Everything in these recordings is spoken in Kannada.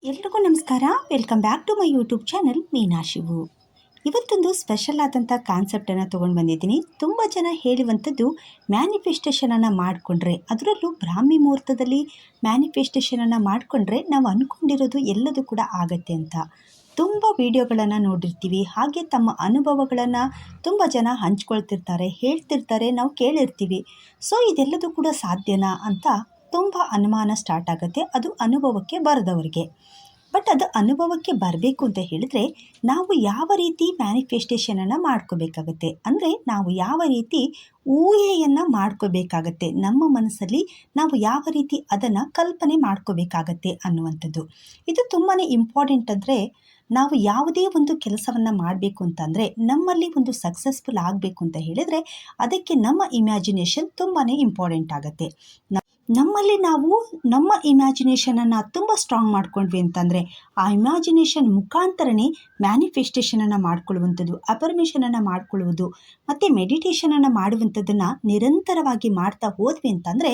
ಎಲ್ರಿಗೂ ನಮಸ್ಕಾರ. Welcome back to my YouTube channel Meena Shivu. ಇವತ್ತೊಂದು ಸ್ಪೆಷಲ್ ಆದಂಥ ಕಾನ್ಸೆಪ್ಟನ್ನು ತೊಗೊಂಡು ಬಂದಿದ್ದೀನಿ. ತುಂಬ ಜನ ಹೇಳುವಂಥದ್ದು ಮ್ಯಾನಿಫೆಸ್ಟೇಷನನ್ನು ಮಾಡಿಕೊಂಡ್ರೆ, ಅದರಲ್ಲೂ ಬ್ರಾಹ್ಮಿ ಮುಹೂರ್ತದಲ್ಲಿ ಮ್ಯಾನಿಫೆಸ್ಟೇಷನನ್ನು ಮಾಡಿಕೊಂಡ್ರೆ ನಾವು ಅಂದ್ಕೊಂಡಿರೋದು ಎಲ್ಲದೂ ಕೂಡ ಆಗತ್ತೆ ಅಂತ. ತುಂಬ ವಿಡಿಯೋಗಳನ್ನು ನೋಡಿರ್ತೀವಿ. ಹಾಗೆ ತಮ್ಮ ಅನುಭವಗಳನ್ನು ತುಂಬ ಜನ ಹಂಚ್ಕೊಳ್ತಿರ್ತಾರೆ, ಹೇಳ್ತಿರ್ತಾರೆ, ನಾವು ಕೇಳಿರ್ತೀವಿ. ಸೊ ಇದೆಲ್ಲದೂ ಕೂಡ ಸಾಧ್ಯನಾ ಅಂತ ತುಂಬ ಅನುಮಾನ ಸ್ಟಾರ್ಟ್ ಆಗುತ್ತೆ, ಅದು ಅನುಭವಕ್ಕೆ ಬರೆದವರಿಗೆ. ಬಟ್ ಅದು ಅನುಭವಕ್ಕೆ ಬರಬೇಕು ಅಂತ ಹೇಳಿದ್ರೆ ನಾವು ಯಾವ ರೀತಿ ಮ್ಯಾನಿಫೆಸ್ಟೇಷನನ್ನು ಮಾಡ್ಕೋಬೇಕಾಗತ್ತೆ, ಅಂದರೆ ನಾವು ಯಾವ ರೀತಿ ಊಹೆಯನ್ನು ಮಾಡ್ಕೋಬೇಕಾಗತ್ತೆ, ನಮ್ಮ ಮನಸ್ಸಲ್ಲಿ ನಾವು ಯಾವ ರೀತಿ ಅದನ್ನು ಕಲ್ಪನೆ ಮಾಡ್ಕೋಬೇಕಾಗತ್ತೆ ಅನ್ನುವಂಥದ್ದು. ಇದು ತುಂಬಾ ಇಂಪಾರ್ಟೆಂಟ್. ಅಂದರೆ ನಾವು ಯಾವುದೇ ಒಂದು ಕೆಲಸವನ್ನು ಮಾಡಬೇಕು ಅಂತಂದರೆ, ನಮ್ಮಲ್ಲಿ ಒಂದು ಸಕ್ಸಸ್ಫುಲ್ ಆಗಬೇಕು ಅಂತ ಹೇಳಿದರೆ ಅದಕ್ಕೆ ನಮ್ಮ ಇಮ್ಯಾಜಿನೇಷನ್ ತುಂಬಾ ಇಂಪಾರ್ಟೆಂಟ್ ಆಗುತ್ತೆ. ನಮ್ಮಲ್ಲಿ ನಾವು ನಮ್ಮ ಇಮ್ಯಾಜಿನೇಷನನ್ನು ತುಂಬ ಸ್ಟ್ರಾಂಗ್ ಮಾಡ್ಕೊಂಡ್ವಿ ಅಂತಂದರೆ ಆ ಇಮ್ಯಾಜಿನೇಷನ್ ಮುಖಾಂತರನೇ ಮ್ಯಾನಿಫೆಸ್ಟೇಷನನ್ನು ಮಾಡ್ಕೊಳ್ಳುವಂಥದ್ದು, ಅಫರ್ಮೇಷನನ್ನು ಮಾಡ್ಕೊಳ್ಳುವುದು ಮತ್ತು ಮೆಡಿಟೇಷನನ್ನು ಮಾಡುವಂಥದ್ದನ್ನು ನಿರಂತರವಾಗಿ ಮಾಡ್ತಾ ಹೋದ್ವಿ ಅಂತಂದರೆ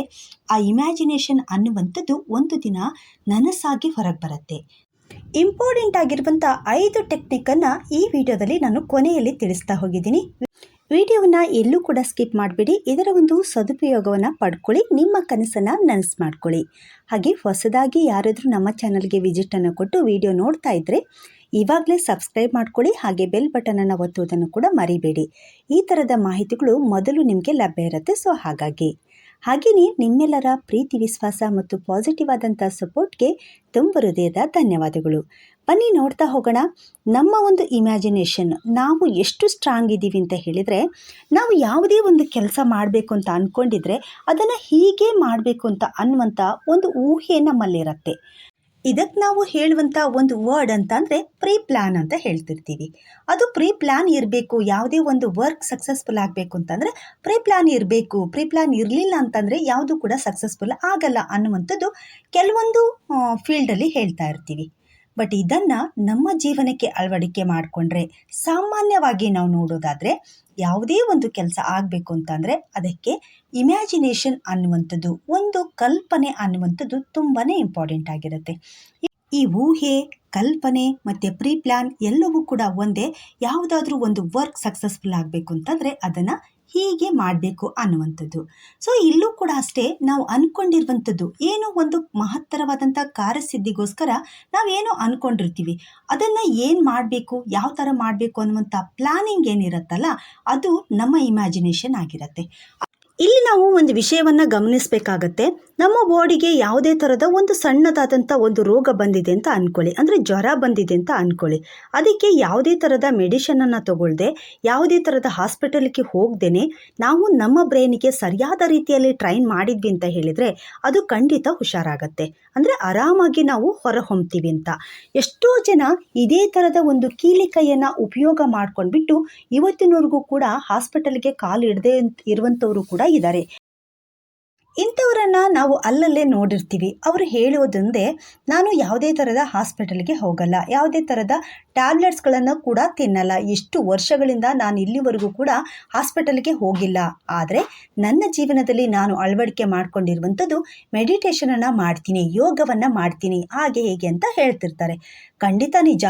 ಆ ಇಮ್ಯಾಜಿನೇಷನ್ ಅನ್ನುವಂಥದ್ದು ಒಂದು ದಿನ ನನಸಾಗಿ ಹೊರಗೆ ಬರುತ್ತೆ. ಇಂಪಾರ್ಟೆಂಟ್ ಆಗಿರುವಂಥ 5 ಟೆಕ್ನಿಕನ್ನು ಈ ವಿಡಿಯೋದಲ್ಲಿ ನಾನು ಕೊನೆಯಲ್ಲಿ ತಿಳಿಸ್ತಾ ಹೋಗಿದ್ದೀನಿ. ವಿಡಿಯೋವನ್ನು ಎಲ್ಲೂ ಕೂಡ ಸ್ಕಿಪ್ ಮಾಡಬೇಡಿ. ಇದರ ಒಂದು ಸದುಪಯೋಗವನ್ನು ಪಡ್ಕೊಳ್ಳಿ, ನಿಮ್ಮ ಕನಸನ್ನು ನನಸು ಮಾಡ್ಕೊಳ್ಳಿ. ಹಾಗೆ ಹೊಸದಾಗಿ ಯಾರಾದರೂ ನಮ್ಮ ಚಾನಲ್ಗೆ ವಿಸಿಟನ್ನು ಕೊಟ್ಟು ವಿಡಿಯೋ ನೋಡ್ತಾ ಇದ್ದರೆ ಇವಾಗಲೇ ಸಬ್ಸ್ಕ್ರೈಬ್ ಮಾಡ್ಕೊಳ್ಳಿ. ಹಾಗೆ ಬೆಲ್ ಬಟನನ್ನು ಒತ್ತುವುದನ್ನು ಕೂಡ ಮರಿಬೇಡಿ. ಈ ಥರದ ಮಾಹಿತಿಗಳು ಮೊದಲು ನಿಮಗೆ ಲಭ್ಯ ಇರುತ್ತೆ. ಸೊ ಹಾಗೆಯೇ ನಿಮ್ಮೆಲ್ಲರ ಪ್ರೀತಿ, ವಿಶ್ವಾಸ ಮತ್ತು ಪಾಸಿಟಿವ್ ಆದಂಥ ಸಪೋರ್ಟ್ಗೆ ತುಂಬ ಹೃದಯದ ಧನ್ಯವಾದಗಳು. ಬನ್ನಿ ನೋಡ್ತಾ ಹೋಗೋಣ. ನಮ್ಮ ಒಂದು ಇಮ್ಯಾಜಿನೇಷನ್ ನಾವು ಎಷ್ಟು ಸ್ಟ್ರಾಂಗ್ ಇದ್ದೀವಿ ಅಂತ ಹೇಳಿದರೆ, ನಾವು ಯಾವುದೇ ಒಂದು ಕೆಲಸ ಮಾಡಬೇಕು ಅಂತ ಅಂದ್ಕೊಂಡಿದ್ರೆ ಅದನ್ನು ಹೀಗೆ ಮಾಡಬೇಕು ಅಂತ ಅನ್ನುವಂಥ ಒಂದು ಊಹೆ ನಮ್ಮಲ್ಲಿರುತ್ತೆ. ಇದಕ್ಕೆ ನಾವು ಹೇಳುವಂಥ ಒಂದು ವರ್ಡ್ ಅಂತ ಅಂದರೆ ಪ್ರೀ ಪ್ಲ್ಯಾನ್ ಅಂತ ಹೇಳ್ತಿರ್ತೀವಿ. ಅದು ಪ್ರೀ ಪ್ಲ್ಯಾನ್ ಇರಬೇಕು. ಯಾವುದೇ ಒಂದು ವರ್ಕ್ ಸಕ್ಸಸ್ಫುಲ್ ಆಗಬೇಕು ಅಂತಂದರೆ ಪ್ರೀ ಪ್ಲ್ಯಾನ್ ಇರಬೇಕು. ಪ್ರೀ ಪ್ಲ್ಯಾನ್ ಇರಲಿಲ್ಲ ಅಂತಂದರೆ ಯಾವುದು ಕೂಡ ಸಕ್ಸಸ್ಫುಲ್ ಆಗಲ್ಲ ಅನ್ನುವಂಥದ್ದು ಕೆಲವೊಂದು ಫೀಲ್ಡಲ್ಲಿ ಹೇಳ್ತಾ ಇರ್ತೀವಿ. ಬಟ್ ಇದನ್ನು ನಮ್ಮ ಜೀವನಕ್ಕೆ ಅಳವಡಿಕೆ ಮಾಡಿಕೊಂಡ್ರೆ, ಸಾಮಾನ್ಯವಾಗಿ ನಾವು ನೋಡೋದಾದರೆ ಯಾವುದೇ ಒಂದು ಕೆಲಸ ಆಗಬೇಕು ಅಂತಂದರೆ ಅದಕ್ಕೆ ಇಮ್ಯಾಜಿನೇಷನ್ ಅನ್ನುವಂಥದ್ದು, ಒಂದು ಕಲ್ಪನೆ ಅನ್ನುವಂಥದ್ದು ತುಂಬಾ ಇಂಪಾರ್ಟೆಂಟ್ ಆಗಿರುತ್ತೆ. ಈ ಊಹೆ, ಕಲ್ಪನೆ ಮತ್ತು ಪ್ರೀ ಪ್ಲ್ಯಾನ್ ಎಲ್ಲವೂ ಕೂಡ ಒಂದೇ. ಯಾವುದಾದ್ರೂ ಒಂದು ವರ್ಕ್ ಸಕ್ಸಸ್ಫುಲ್ ಆಗಬೇಕು ಅಂತಂದರೆ ಅದನ್ನು ಹೀಗೆ ಮಾಡಬೇಕು ಅನ್ನುವಂಥದ್ದು. ಸೊ ಇಲ್ಲೂ ಕೂಡ ಅಷ್ಟೇ, ನಾವು ಅಂದ್ಕೊಂಡಿರುವಂಥದ್ದು ಏನೋ ಒಂದು ಮಹತ್ತರವಾದಂಥ ಕಾರ್ಯಸಿದ್ಧಿಗೋಸ್ಕರ ನಾವೇನೋ ಅಂದ್ಕೊಂಡಿರ್ತೀವಿ. ಅದನ್ನು ಏನು ಮಾಡಬೇಕು, ಯಾವ ಥರ ಮಾಡಬೇಕು ಅನ್ನುವಂಥ ಪ್ಲ್ಯಾನಿಂಗ್ ಏನಿರುತ್ತಲ್ಲ ಅದು ನಮ್ಮ ಇಮ್ಯಾಜಿನೇಷನ್ ಆಗಿರುತ್ತೆ. ಇಲ್ಲಿ ನಾವು ಒಂದು ವಿಷಯವನ್ನು ಗಮನಿಸಬೇಕಾಗತ್ತೆ. ನಮ್ಮ ಬಾಡಿಗೆ ಯಾವುದೇ ಥರದ ಒಂದು ಸಣ್ಣದಾದಂಥ ಒಂದು ರೋಗ ಬಂದಿದೆ ಅಂತ ಅಂದ್ಕೊಳ್ಳಿ, ಅಂದರೆ ಜ್ವರ ಬಂದಿದೆ ಅಂತ ಅಂದ್ಕೊಳ್ಳಿ. ಅದಕ್ಕೆ ಯಾವುದೇ ಥರದ ಮೆಡಿಷನನ್ನು ತಗೊಳ್ಳದೆ, ಯಾವುದೇ ಥರದ ಹಾಸ್ಪಿಟಲ್ಗೆ ಹೋಗದೇನೆ ನಾವು ನಮ್ಮ ಬ್ರೈನಿಗೆ ಸರಿಯಾದ ರೀತಿಯಲ್ಲಿ ಟ್ರೈನ್ ಮಾಡಿದ್ವಿ ಅಂತ ಹೇಳಿದರೆ ಅದು ಖಂಡಿತ ಹುಷಾರಾಗತ್ತೆ, ಅಂದರೆ ಆರಾಮಾಗಿ ನಾವು ಹೊರಹೊಮ್ತೀವಿ ಅಂತ. ಎಷ್ಟೋ ಜನ ಇದೇ ಥರದ ಒಂದು ಕೀಲಿಕೈಯನ್ನು ಉಪಯೋಗ ಮಾಡ್ಕೊಂಡ್ಬಿಟ್ಟು ಇವತ್ತಿನವರೆಗೂ ಕೂಡ ಹಾಸ್ಪಿಟಲ್ಗೆ ಕಾಲು ಇಡದೆ ಇರುವಂಥವರು ಕೂಡ ಇದ್ದಾರೆ. ಇಂಥವರನ್ನು ನಾವು ಅಲ್ಲಲ್ಲೇ ನೋಡಿರ್ತೀವಿ. ಅವರು ಹೇಳೋದೊಂದೇ, ನಾನು ಯಾವುದೇ ಥರದ ಹಾಸ್ಪಿಟಲ್ಗೆ ಹೋಗಲ್ಲ, ಯಾವುದೇ ಥರದ ಟ್ಯಾಬ್ಲೆಟ್ಸ್ಗಳನ್ನು ಕೂಡ ತಿನ್ನಲ್ಲ, ಎಷ್ಟು ವರ್ಷಗಳಿಂದ ನಾನು ಇಲ್ಲಿವರೆಗೂ ಕೂಡ ಹಾಸ್ಪಿಟಲ್ಗೆ ಹೋಗಿಲ್ಲ. ಆದರೆ ನನ್ನ ಜೀವನದಲ್ಲಿ ನಾನು ಅಳವಡಿಕೆ ಮಾಡ್ಕೊಂಡಿರುವಂಥದ್ದು ಮೆಡಿಟೇಷನನ್ನು ಮಾಡ್ತೀನಿ, ಯೋಗವನ್ನು ಮಾಡ್ತೀನಿ, ಹಾಗೆ ಹೇಗೆ ಅಂತ ಹೇಳ್ತಿರ್ತಾರೆ. ಖಂಡಿತ ನಿಜ.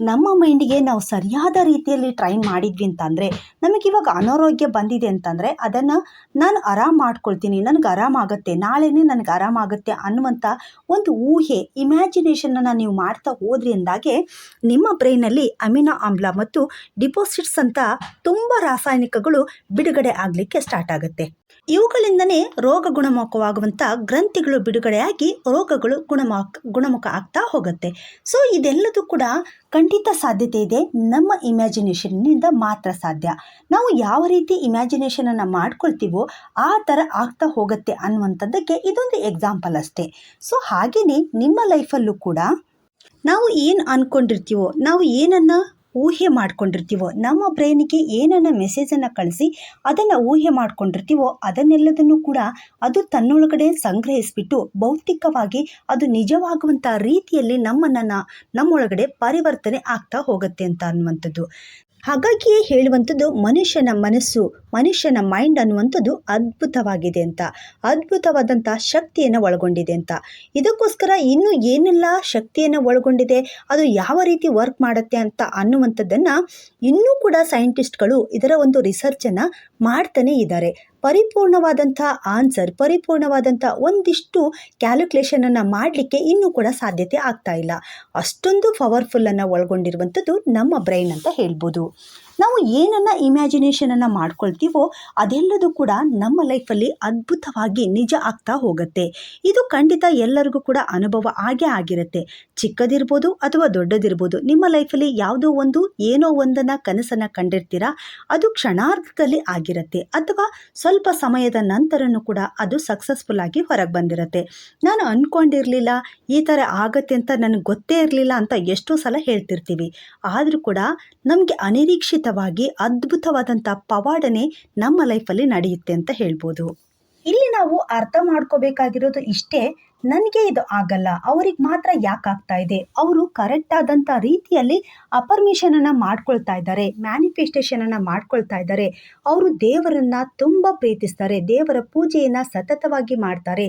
ನಮ್ಮ ಮೈಂಡಿಗೆ ನಾವು ಸರಿಯಾದ ರೀತಿಯಲ್ಲಿ ಟ್ರೈನ್ ಮಾಡಿದ್ವಿ ಅಂತಂದರೆ, ನಮಗಿವಾಗ ಅನಾರೋಗ್ಯ ಬಂದಿದೆ ಅಂತಂದರೆ ಅದನ್ನು ನಾನು ಆರಾಮ ಮಾಡ್ಕೊಳ್ತೀನಿ, ನನಗೆ ಆರಾಮಾಗುತ್ತೆ, ನಾಳೆನೇ ನನಗೆ ಆರಾಮಾಗುತ್ತೆ ಅನ್ನುವಂಥ ಒಂದು ಊಹೆ, ಇಮ್ಯಾಜಿನೇಷನನ್ನು ನೀವು ಮಾಡ್ತಾ ಹೋದ್ರಿ ಅಂದಾಗೆ ನಿಮ್ಮ ಬ್ರೈನಲ್ಲಿ ಅಮಿನೋ ಆಮ್ಲ ಮತ್ತು ಡಿಪಾಸಿಟ್ಸ್ ಅಂತ ತುಂಬ ರಾಸಾಯನಿಕಗಳು ಬಿಡುಗಡೆ ಆಗಲಿಕ್ಕೆ ಸ್ಟಾರ್ಟ್ ಆಗುತ್ತೆ. ಇವುಗಳಿಂದನೇ ರೋಗ ಗುಣಮುಖವಾಗುವಂಥ ಗ್ರಂಥಿಗಳು ಬಿಡುಗಡೆಯಾಗಿ ರೋಗಗಳು ಗುಣಮುಖ ಆಗ್ತಾ ಹೋಗುತ್ತೆ. ಸೊ ಇದೆಲ್ಲದೂ ಕೂಡ ಖಂಡಿತ ಸಾಧ್ಯತೆ ಇದೆ, ನಮ್ಮ ಇಮ್ಯಾಜಿನೇಷನ್ನಿಂದ ಮಾತ್ರ ಸಾಧ್ಯ. ನಾವು ಯಾವ ರೀತಿ ಇಮ್ಯಾಜಿನೇಷನನ್ನು ಮಾಡ್ಕೊಳ್ತೀವೋ ಆ ಥರ ಆಗ್ತಾ ಹೋಗುತ್ತೆ ಅನ್ನುವಂಥದ್ದಕ್ಕೆ ಇದೊಂದು ಎಕ್ಸಾಂಪಲ್ ಅಷ್ಟೇ. ಸೊ ಹಾಗೆಯೇ ನಿಮ್ಮ ಲೈಫಲ್ಲೂ ಕೂಡ ನಾವು ಏನು ಅಂದ್ಕೊಂಡಿರ್ತೀವೋ, ನಾವು ಏನನ್ನು ಊಹೆ ಮಾಡ್ಕೊಂಡಿರ್ತೀವೋ, ನಮ್ಮ ಬ್ರೈನಿಗೆ ಏನನ್ನ ಮೆಸೇಜನ್ನು ಕಳಿಸಿ ಅದನ್ನು ಊಹೆ ಮಾಡ್ಕೊಂಡಿರ್ತೀವೋ ಅದನ್ನೆಲ್ಲದನ್ನು ಕೂಡ ಅದು ತನ್ನೊಳಗಡೆ ಸಂಗ್ರಹಿಸಿಬಿಟ್ಟು ಭೌತಿಕವಾಗಿ ಅದು ನಿಜವಾಗುವಂಥ ರೀತಿಯಲ್ಲಿ ನಮ್ಮೊಳಗಡೆ ಪರಿವರ್ತನೆ ಆಗ್ತಾ ಹೋಗುತ್ತೆ ಅಂತ ಅನ್ನುವಂಥದ್ದು. ಹಾಗಾಗಿಯೇ ಹೇಳುವಂಥದ್ದು ಮನುಷ್ಯನ ಮನಸ್ಸು, ಮನುಷ್ಯನ ಮೈಂಡ್ ಅನ್ನುವಂಥದ್ದು ಅದ್ಭುತವಾಗಿದೆ ಅಂತ, ಅದ್ಭುತವಾದಂಥ ಶಕ್ತಿಯನ್ನು ಒಳಗೊಂಡಿದೆ ಅಂತ. ಇದಕ್ಕೋಸ್ಕರ ಇನ್ನೂ ಏನೆಲ್ಲ ಶಕ್ತಿಯನ್ನು ಒಳಗೊಂಡಿದೆ, ಅದು ಯಾವ ರೀತಿ ವರ್ಕ್ ಮಾಡುತ್ತೆ ಅಂತ ಅನ್ನುವಂಥದ್ದನ್ನು ಇನ್ನೂ ಕೂಡ ಸೈಂಟಿಸ್ಟ್ಗಳು ಇದರ ಒಂದು ರಿಸರ್ಚನ್ನು ಮಾಡ್ತಾನೇ ಇದ್ದಾರೆ. ಪರಿಪೂರ್ಣವಾದಂಥ ಆನ್ಸರ್, ಪರಿಪೂರ್ಣವಾದಂಥ ಒಂದಿಷ್ಟು ಕ್ಯಾಲ್ಕುಲೇಷನನ್ನು ಮಾಡಲಿಕ್ಕೆ ಇನ್ನೂ ಕೂಡ ಸಾಧ್ಯತೆ ಆಗ್ತಾ ಇಲ್ಲ. ಅಷ್ಟೊಂದು ಪವರ್ಫುಲ್ಲನ್ನು ಒಳಗೊಂಡಿರುವಂಥದ್ದು ನಮ್ಮ ಬ್ರೈನ್ ಅಂತ ಹೇಳ್ಬೋದು. ನಾವು ಏನನ್ನು ಇಮ್ಯಾಜಿನೇಷನನ್ನು ಮಾಡ್ಕೊಳ್ತೀವೋ ಅದೆಲ್ಲದೂ ಕೂಡ ನಮ್ಮ ಲೈಫಲ್ಲಿ ಅದ್ಭುತವಾಗಿ ನಿಜ ಆಗ್ತಾ ಹೋಗುತ್ತೆ. ಇದು ಖಂಡಿತ ಎಲ್ಲರಿಗೂ ಕೂಡ ಅನುಭವ ಆಗೇ ಆಗಿರುತ್ತೆ. ಚಿಕ್ಕದಿರ್ಬೋದು ಅಥವಾ ದೊಡ್ಡದಿರ್ಬೋದು, ನಿಮ್ಮ ಲೈಫಲ್ಲಿ ಯಾವುದೋ ಒಂದು ಏನೋ ಒಂದನ್ನು ಕನಸನ್ನು ಕಂಡಿರ್ತೀರಾ, ಅದು ಕ್ಷಣಾರ್ಧದಲ್ಲಿ ಆಗಿರುತ್ತೆ ಅಥವಾ ಸ್ವಲ್ಪ ಸಮಯದ ನಂತರನೂ ಕೂಡ ಅದು ಸಕ್ಸಸ್ಫುಲ್ ಆಗಿ ಹೊರಗೆ ಬಂದಿರುತ್ತೆ. ನಾನು ಅಂದ್ಕೊಂಡಿರಲಿಲ್ಲ ಈ ಥರ ಆಗತ್ತೆ ಅಂತ ನನಗೆ ಗೊತ್ತೇ ಇರಲಿಲ್ಲ ಅಂತ ಎಷ್ಟೋ ಸಲ ಹೇಳ್ತಿರ್ತೀವಿ. ಆದರೂ ಕೂಡ ನಮಗೆ ಅನಿರೀಕ್ಷಿತವಾಗಿ ಅದ್ಭುತವಾದಂಥ ಪವಾಡನೆ ನಮ್ಮ ಲೈಫಲ್ಲಿ ನಡೆಯುತ್ತೆ ಅಂತ ಹೇಳ್ಬೋದು. ಇಲ್ಲಿ ನಾವು ಅರ್ಥ ಮಾಡ್ಕೋಬೇಕಾಗಿರೋದು ಇಷ್ಟೇ, ನನಗೆ ಇದು ಆಗಲ್ಲ, ಅವ್ರಿಗೆ ಮಾತ್ರ ಯಾಕೆ ಆಗ್ತಾ ಇದೆ, ಅವರು ಕರೆಕ್ಟ್ ಆದಂಥ ರೀತಿಯಲ್ಲಿ ಅಪರ್ಮಿಷನನ್ನು ಮಾಡ್ಕೊಳ್ತಾ ಇದ್ದಾರೆ, ಮ್ಯಾನಿಫೆಸ್ಟೇಷನನ್ನು ಮಾಡ್ಕೊಳ್ತಾ ಇದ್ದಾರೆ, ಅವರು ದೇವರನ್ನು ತುಂಬ ಪ್ರೀತಿಸ್ತಾರೆ, ದೇವರ ಪೂಜೆಯನ್ನು ಸತತವಾಗಿ ಮಾಡ್ತಾರೆ,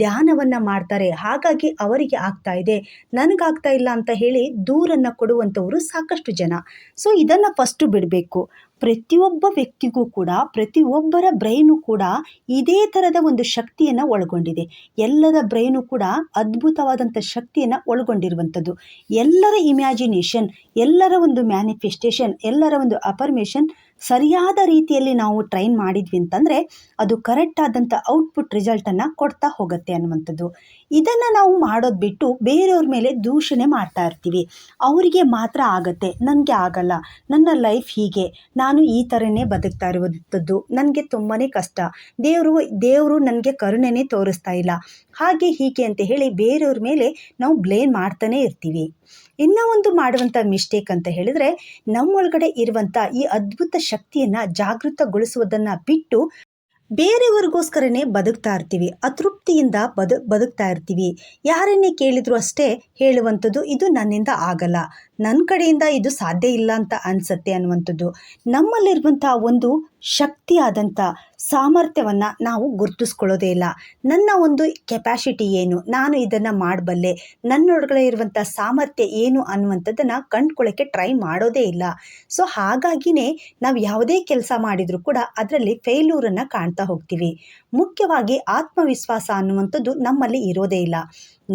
ಧ್ಯಾನವನ್ನು ಮಾಡ್ತಾರೆ, ಹಾಗಾಗಿ ಅವರಿಗೆ ಆಗ್ತಾ ಇದೆ, ನನಗಾಗ್ತಾ ಇಲ್ಲ ಅಂತ ಹೇಳಿ ದೂರನ್ನು ಕೊಡುವಂಥವರು ಸಾಕಷ್ಟು ಜನ. ಸೊ ಇದನ್ನು ಫಸ್ಟು ಬಿಡಬೇಕು. ಪ್ರತಿಯೊಬ್ಬ ವ್ಯಕ್ತಿಗೂ ಕೂಡ, ಪ್ರತಿಯೊಬ್ಬರ ಬ್ರೈನು ಕೂಡ ಇದೇ ಥರದ ಒಂದು ಶಕ್ತಿಯನ್ನು ಒಳಗೊಂಡಿದೆ. ಎಲ್ಲರ ಬ್ರೈನು ಕೂಡ ಅದ್ಭುತವಾದಂಥ ಶಕ್ತಿಯನ್ನು ಒಳಗೊಂಡಿರುವಂಥದ್ದು. ಎಲ್ಲರ ಇಮ್ಯಾಜಿನೇಷನ್, ಎಲ್ಲರ ಒಂದು ಮ್ಯಾನಿಫೆಸ್ಟೇಷನ್, ಎಲ್ಲರ ಒಂದು ಅಫರ್ಮೇಷನ್ ಸರಿಯಾದ ರೀತಿಯಲ್ಲಿ ನಾವು ಟ್ರೈನ್ ಮಾಡಿದ್ವಿ ಅಂತಂದರೆ ಅದು ಕರೆಕ್ಟ್ ಆದಂಥ ಔಟ್ಪುಟ್ ರಿಸಲ್ಟನ್ನು ಕೊಡ್ತಾ ಹೋಗುತ್ತೆ ಅನ್ನುವಂಥದ್ದು. ಇದನ್ನು ನಾವು ಮಾಡೋದು ಬಿಟ್ಟು ಬೇರೆಯವ್ರ ಮೇಲೆ ದೂಷಣೆ ಮಾಡ್ತಾ ಇರ್ತೀವಿ. ಅವರಿಗೆ ಮಾತ್ರ ಆಗತ್ತೆ, ನನಗೆ ಆಗಲ್ಲ, ನನ್ನ ಲೈಫ್ ಹೀಗೆ, ನಾನು ಈ ಥರನೇ ಬದುಕ್ತಾ ಇರುವಂಥದ್ದು, ನನಗೆ ತುಂಬಾ ಕಷ್ಟ, ದೇವರು ನನಗೆ ಕರುಣೆನೇ ತೋರಿಸ್ತಾ ಇಲ್ಲ, ಹಾಗೆ ಹೀಗೆ ಅಂತ ಹೇಳಿ ಬೇರೆಯವ್ರ ಮೇಲೆ ನಾವು ಬ್ಲೇಮ್ ಮಾಡ್ತಾನೆ ಇರ್ತೀವಿ. ಇನ್ನೂ ಒಂದು ಮಾಡುವಂಥ ಮಿಸ್ಟೇಕ್ ಅಂತ ಹೇಳಿದರೆ, ನಮ್ಮೊಳಗಡೆ ಇರುವಂಥ ಈ ಅದ್ಭುತ ಶಕ್ತಿಯನ್ನು ಜಾಗೃತಗೊಳಿಸುವುದನ್ನು ಬಿಟ್ಟು ಬೇರೆಯವ್ರಿಗೋಸ್ಕರನೇ ಬದುಕ್ತಾ ಇರ್ತೀವಿ, ಅತೃಪ್ತಿಯಿಂದ ಬದುಕ್ತಾ ಇರ್ತೀವಿ. ಯಾರನ್ನೇ ಕೇಳಿದ್ರು ಅಷ್ಟೇ ಹೇಳುವಂಥದ್ದು, ಇದು ನನ್ನಿಂದ ಆಗಲ್ಲ, ನನ್ನ ಕಡೆಯಿಂದ ಇದು ಸಾಧ್ಯ ಇಲ್ಲ ಅಂತ ಅನಿಸುತ್ತೆ ಅನ್ನುವಂಥದ್ದು. ನಮ್ಮಲ್ಲಿರುವಂಥ ಒಂದು ಶಕ್ತಿಯಾದಂಥ ಸಾಮರ್ಥ್ಯವನ್ನು ನಾವು ಗುರುತಿಸ್ಕೊಳ್ಳೋದೇ ಇಲ್ಲ. ನನ್ನ ಒಂದು ಕೆಪಾಸಿಟಿ ಏನು, ನಾನು ಇದನ್ನು ಮಾಡಬಲ್ಲೆ, ನನ್ನೊಳಗಡೆ ಇರುವಂಥ ಸಾಮರ್ಥ್ಯ ಏನು ಅನ್ನುವಂಥದ್ದನ್ನು ಕಂಡುಕೊಳ್ಳೋಕ್ಕೆ ಟ್ರೈ ಮಾಡೋದೇ ಇಲ್ಲ. ಸೊ ಹಾಗಾಗಿಯೇ ನಾವು ಯಾವುದೇ ಕೆಲಸ ಮಾಡಿದರೂ ಕೂಡ ಅದರಲ್ಲಿ ಫೇಲ್ಯೂರನ್ನು ಕಾಣ್ತಾ ಹೋಗ್ತೀವಿ. ಮುಖ್ಯವಾಗಿ ಆತ್ಮವಿಶ್ವಾಸ ಅನ್ನುವಂಥದ್ದು ನಮ್ಮಲ್ಲಿ ಇರೋದೇ ಇಲ್ಲ.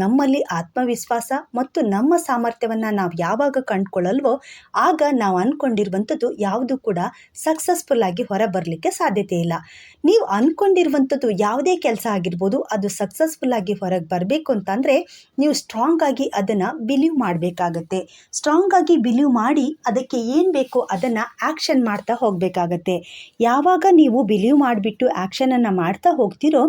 ನಮ್ಮಲ್ಲಿ ಆತ್ಮವಿಶ್ವಾಸ ಮತ್ತು ನಮ್ಮ ಸಾಮರ್ಥ್ಯವನ್ನು ನಾವು ಯಾವಾಗ ಕಂಡುಕೊಳ್ಳಲ್ವೋ ಆಗ ನಾವು ಅಂದ್ಕೊಂಡಿರುವಂಥದ್ದು ಯಾವುದೂ ಕೂಡ ಸಕ್ಸಸ್ಫುಲ್ ಆಗಿ ಹೊರ ಬರಲಿಕ್ಕೆ ಸಾಧ್ಯತೆ ಇಲ್ಲ. ನೀವು ಅಂದ್ಕೊಂಡಿರುವಂಥದ್ದು ಯಾವುದೇ ಕೆಲಸ ಆಗಿರ್ಬೋದು, ಅದು ಸಕ್ಸಸ್ಫುಲ್ ಆಗಿ ಹೊರಗೆ ಬರಬೇಕು ಅಂತಂದರೆ ನೀವು ಸ್ಟ್ರಾಂಗ್ ಆಗಿ ಅದನ್ನು ಬಿಲೀವ್ ಮಾಡಬೇಕಾಗತ್ತೆ. ಸ್ಟ್ರಾಂಗ್ ಆಗಿ ಬಿಲೀವ್ ಮಾಡಿ ಅದಕ್ಕೆ ಏನು ಬೇಕೋ ಅದನ್ನು ಆ್ಯಕ್ಷನ್ ಮಾಡ್ತಾ ಹೋಗಬೇಕಾಗತ್ತೆ. ಯಾವಾಗ ನೀವು ಬಿಲೀವ್ ಮಾಡಿಬಿಟ್ಟು ಆ್ಯಕ್ಷನನ್ನು ಮಾಡ್ತಾ ಹೋಗ್ತಿರೋ,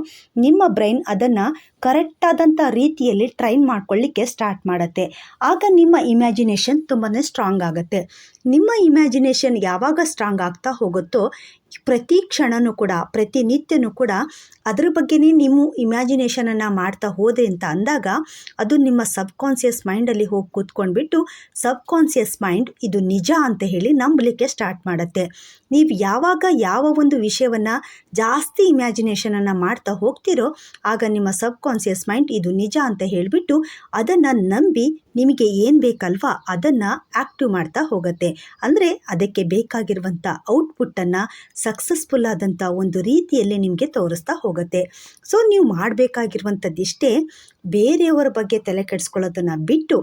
ನಿಮ್ಮ ಬ್ರೈನ್ ಅದನ್ನು ಕರೆಕ್ಟಾದಂಥ ರೀತಿಯಲ್ಲಿ ಟ್ರೈನ್ ಮಾಡ್ಕೊಳ್ಳಿಕ್ಕೆ ಸ್ಟಾರ್ಟ್ ಮಾಡುತ್ತೆ. ಆಗ ನಿಮ್ಮ ಇಮ್ಯಾಜಿನೇಷನ್ ತುಂಬಾ ಸ್ಟ್ರಾಂಗ್ ಆಗುತ್ತೆ. ನಿಮ್ಮ ಇಮ್ಯಾಜಿನೇಷನ್ ಯಾವಾಗ ಸ್ಟ್ರಾಂಗ್ ಆಗ್ತಾ ಹೋಗುತ್ತೋ ಪ್ರತಿ ಕ್ಷಣನೂ ಕೂಡ, ಪ್ರತಿನಿತ್ಯನೂ ಕೂಡ ಅದ್ರ ಬಗ್ಗೆನೇ ನೀವು ಇಮ್ಯಾಜಿನೇಷನನ್ನು ಮಾಡ್ತಾ ಹೋದೆ ಅಂತ ಅಂದಾಗ ಅದು ನಿಮ್ಮ ಸಬ್ಕಾನ್ಷಿಯಸ್ ಮೈಂಡಲ್ಲಿ ಹೋಗಿ ಕೂತ್ಕೊಂಡ್ಬಿಟ್ಟು ಸಬ್ಕಾನ್ಷಿಯಸ್ ಮೈಂಡ್ ಇದು ನಿಜ ಅಂತ ಹೇಳಿ ನಂಬಲಿಕ್ಕೆ ಸ್ಟಾರ್ಟ್ ಮಾಡುತ್ತೆ. ನೀವು ಯಾವಾಗ ಯಾವ ಒಂದು ವಿಷಯವನ್ನು ಜಾಸ್ತಿ ಇಮ್ಯಾಜಿನೇಷನನ್ನು ಮಾಡ್ತಾ ಹೋಗ್ತಿರೋ ಆಗ ನಿಮ್ಮ ಸಬ್ಕಾನ್ಷಿಯಸ್ ಮೈಂಡ್ ಇದು ನಿಜ ಅಂತ ಹೇಳಿಬಿಟ್ಟು ಅದನ್ನು ನಂಬಿ ನಿಮಗೆ ಏನು ಬೇಕಲ್ವಾ ಅದನ್ನು ಆ್ಯಕ್ಟಿವ್ ಮಾಡ್ತಾ ಹೋಗುತ್ತೆ. ಅಂದರೆ ಅದಕ್ಕೆ ಬೇಕಾಗಿರುವಂಥ ಔಟ್ಪುಟ್ಟನ್ನು ಸಕ್ಸಸ್ಫುಲ್ ಆದಂಥ ಒಂದು ರೀತಿಯಲ್ಲಿ ನಿಮಗೆ ತೋರಿಸ್ತಾ ಹೋಗುತ್ತೆ. ಸೊ ನೀವು ಮಾಡಬೇಕಾಗಿರುವಂಥದ್ದಿಷ್ಟೇ, ಬೇರೆಯವರ ಬಗ್ಗೆ ತಲೆ ಕೆಡಿಸ್ಕೊಳ್ಳೋದನ್ನು ಬಿಟ್ಟು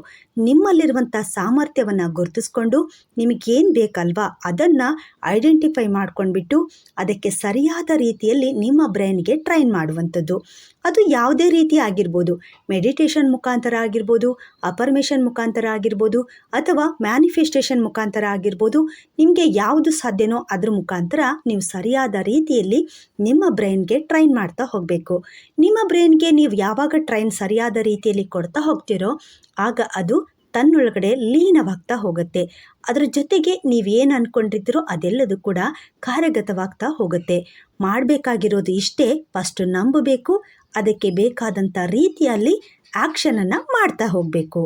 ನಿಮ್ಮಲ್ಲಿರುವಂಥ ಸಾಮರ್ಥ್ಯವನ್ನು ಗುರುತಿಸ್ಕೊಂಡು ನಿಮಗೇನು ಬೇಕಲ್ವಾ ಅದನ್ನು ಐಡೆಂಟಿಫೈ ಮಾಡ್ಕೊಂಡ್ಬಿಟ್ಟು ಅದಕ್ಕೆ ಸರಿಯಾದ ರೀತಿಯಲ್ಲಿ ನಿಮ್ಮ ಬ್ರೈನ್ಗೆ ಟ್ರೈನ್ ಮಾಡುವಂಥದ್ದು. ಅದು ಯಾವುದೇ ರೀತಿ ಆಗಿರ್ಬೋದು, ಮೆಡಿಟೇಷನ್ ಮುಖಾಂತರ ಆಗಿರ್ಬೋದು, ಅಫರ್ಮೇಷನ್ ಮುಖಾಂತರ ಆಗಿರ್ಬೋದು, ಅಥವಾ ಮ್ಯಾನಿಫೆಸ್ಟೇಷನ್ ಮುಖಾಂತರ ಆಗಿರ್ಬೋದು. ನಿಮಗೆ ಯಾವುದು ಸಾಧ್ಯನೋ ಅದ್ರ ಮುಖಾಂತರ ನೀವು ಸರಿಯಾದ ರೀತಿಯಲ್ಲಿ ನಿಮ್ಮ ಬ್ರೈನ್ಗೆ ಟ್ರೈನ್ ಮಾಡ್ತಾ ಹೋಗಬೇಕು. ನಿಮ್ಮ ಬ್ರೈನ್ಗೆ ನೀವು ಯಾವಾಗ ಟ್ರೈನ್ ಸರಿಯಾದ ರೀತಿಯಲ್ಲಿ ಕೊಡ್ತಾ ಹೋಗ್ತೀರೋ ಆಗ ಅದು ತನ್ನೊಳಗಡೆ ಲೀನವಾಗ್ತಾ ಹೋಗುತ್ತೆ. ಅದರ ಜೊತೆಗೆ ನೀವೇನು ಅಂದ್ಕೊಂಡಿರ್ತೀರೋ ಅದೆಲ್ಲದೂ ಕೂಡ ಕಾರ್ಯಗತವಾಗ್ತಾ ಹೋಗುತ್ತೆ. ಮಾಡಬೇಕಾಗಿರೋದು ಇಷ್ಟೇ, ಫಸ್ಟು ನಂಬಬೇಕು, ಅದಕ್ಕೆ ಬೇಕಾದಂಥ ರೀತಿಯಲ್ಲಿ ಆ್ಯಕ್ಷನನ್ನು ಮಾಡ್ತಾ ಹೋಗಬೇಕು.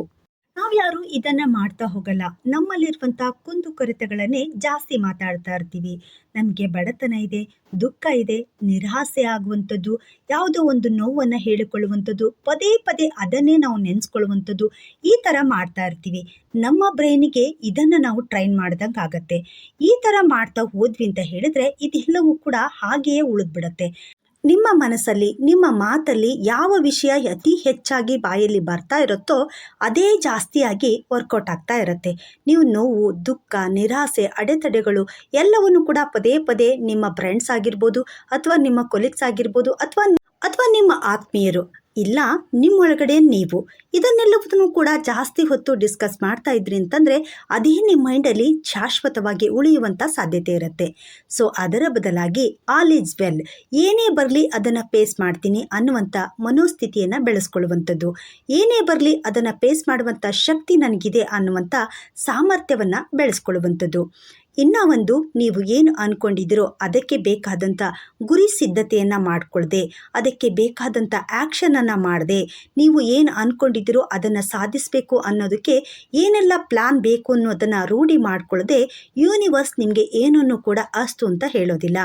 ನಾವ್ಯಾರು ಇದನ್ನ ಮಾಡ್ತಾ ಹೋಗಲ್ಲ. ನಮ್ಮಲ್ಲಿರುವಂಥ ಕುಂದುಕೊರತೆಗಳನ್ನೇ ಜಾಸ್ತಿ ಮಾತಾಡ್ತಾ ಇರ್ತೀವಿ. ನಮಗೆ ಬಡತನ ಇದೆ, ದುಃಖ ಇದೆ, ನಿರಾಸೆ ಆಗುವಂಥದ್ದು, ಯಾವುದೋ ಒಂದು ನೋವನ್ನು ಹೇಳಿಕೊಳ್ಳುವಂಥದ್ದು, ಪದೇ ಪದೇ ಅದನ್ನೇ ನಾವು ನೆನೆಸ್ಕೊಳ್ಳುವಂಥದ್ದು, ಈ ಥರ ಮಾಡ್ತಾ ಇರ್ತೀವಿ. ನಮ್ಮ ಬ್ರೈನಿಗೆ ಇದನ್ನು ನಾವು ಟ್ರೈನ್ ಮಾಡ್ದಂಗೆ ಆಗತ್ತೆ. ಈ ಥರ ಮಾಡ್ತಾ ಹೋದ್ವಿ ಅಂತ ಹೇಳಿದ್ರೆ ಇದೆಲ್ಲವೂ ಕೂಡ ಹಾಗೆಯೇ ಉಳಿದ್ಬಿಡತ್ತೆ. ನಿಮ್ಮ ಮನಸ್ಸಲ್ಲಿ, ನಿಮ್ಮ ಮಾತಲ್ಲಿ ಯಾವ ವಿಷಯ ಅತಿ ಹೆಚ್ಚಾಗಿ ಬಾಯಲ್ಲಿ ಬರ್ತಾ ಇರುತ್ತೋ ಅದೇ ಜಾಸ್ತಿಯಾಗಿ ವರ್ಕೌಟ್ ಆಗ್ತಾ ಇರುತ್ತೆ. ನೀವು ನೋವು, ದುಃಖ, ನಿರಾಸೆ, ಅಡೆತಡೆಗಳು ಎಲ್ಲವನ್ನು ಕೂಡ ಪದೇ ಪದೇ ನಿಮ್ಮ ಫ್ರೆಂಡ್ಸ್ ಆಗಿರ್ಬೋದು, ಅಥವಾ ನಿಮ್ಮ ಕೊಲೀಗ್ಸ್ ಆಗಿರ್ಬೋದು, ಅಥವಾ ನಿಮ್ಮ ಆತ್ಮೀಯರು, ಇಲ್ಲ ನಿಮ್ಮೊಳಗಡೆ ನೀವು ಇದನ್ನೆಲ್ಲವನ್ನೂ ಕೂಡ ಜಾಸ್ತಿ ಹೊತ್ತು ಡಿಸ್ಕಸ್ ಮಾಡ್ತಾ ಇದ್ರಿ ಅಂತಂದರೆ ಅದೇ ನಿಮ್ಮ ಮೈಂಡಲ್ಲಿ ಶಾಶ್ವತವಾಗಿ ಉಳಿಯುವಂಥ ಸಾಧ್ಯತೆ ಇರುತ್ತೆ. ಸೊ ಅದರ ಬದಲಾಗಿ ಆಲ್ ಈಸ್ ವೆಲ್, ಏನೇ ಬರಲಿ ಅದನ್ನು ಫೇಸ್ ಮಾಡ್ತೀನಿ ಅನ್ನುವಂಥ ಮನೋಸ್ಥಿತಿಯನ್ನು ಬೆಳೆಸ್ಕೊಳ್ಳುವಂಥದ್ದು, ಏನೇ ಬರಲಿ ಅದನ್ನು ಫೇಸ್ ಮಾಡುವಂಥ ಶಕ್ತಿ ನನಗಿದೆ ಅನ್ನುವಂಥ ಸಾಮರ್ಥ್ಯವನ್ನು ಬೆಳೆಸ್ಕೊಳ್ಳುವಂಥದ್ದು. ಇನ್ನು ಒಂದು, ನೀವು ಏನು ಅಂದ್ಕೊಂಡಿದ್ದೀರೋ ಅದಕ್ಕೆ ಬೇಕಾದಂಥ ಗುರಿ ಸಿದ್ಧತೆಯನ್ನು ಮಾಡಿಕೊಳ್ಳದೆ, ಅದಕ್ಕೆ ಬೇಕಾದಂಥ ಆ್ಯಕ್ಷನನ್ನು ಮಾಡದೆ, ನೀವು ಏನು ಅಂದ್ಕೊಂಡಿದ್ದೀರೋ ಅದನ್ನು ಸಾಧಿಸಬೇಕು ಅನ್ನೋದಕ್ಕೆ ಏನೆಲ್ಲ ಪ್ಲ್ಯಾನ್ ಬೇಕು ಅನ್ನೋದನ್ನು ರೂಢಿ ಮಾಡಿಕೊಳ್ಳದೆ, ಯೂನಿವರ್ಸ್ ನಿಮಗೆ ಏನನ್ನು ಕೂಡ ಅಷ್ಟು ಅಂತ ಹೇಳೋದಿಲ್ಲ.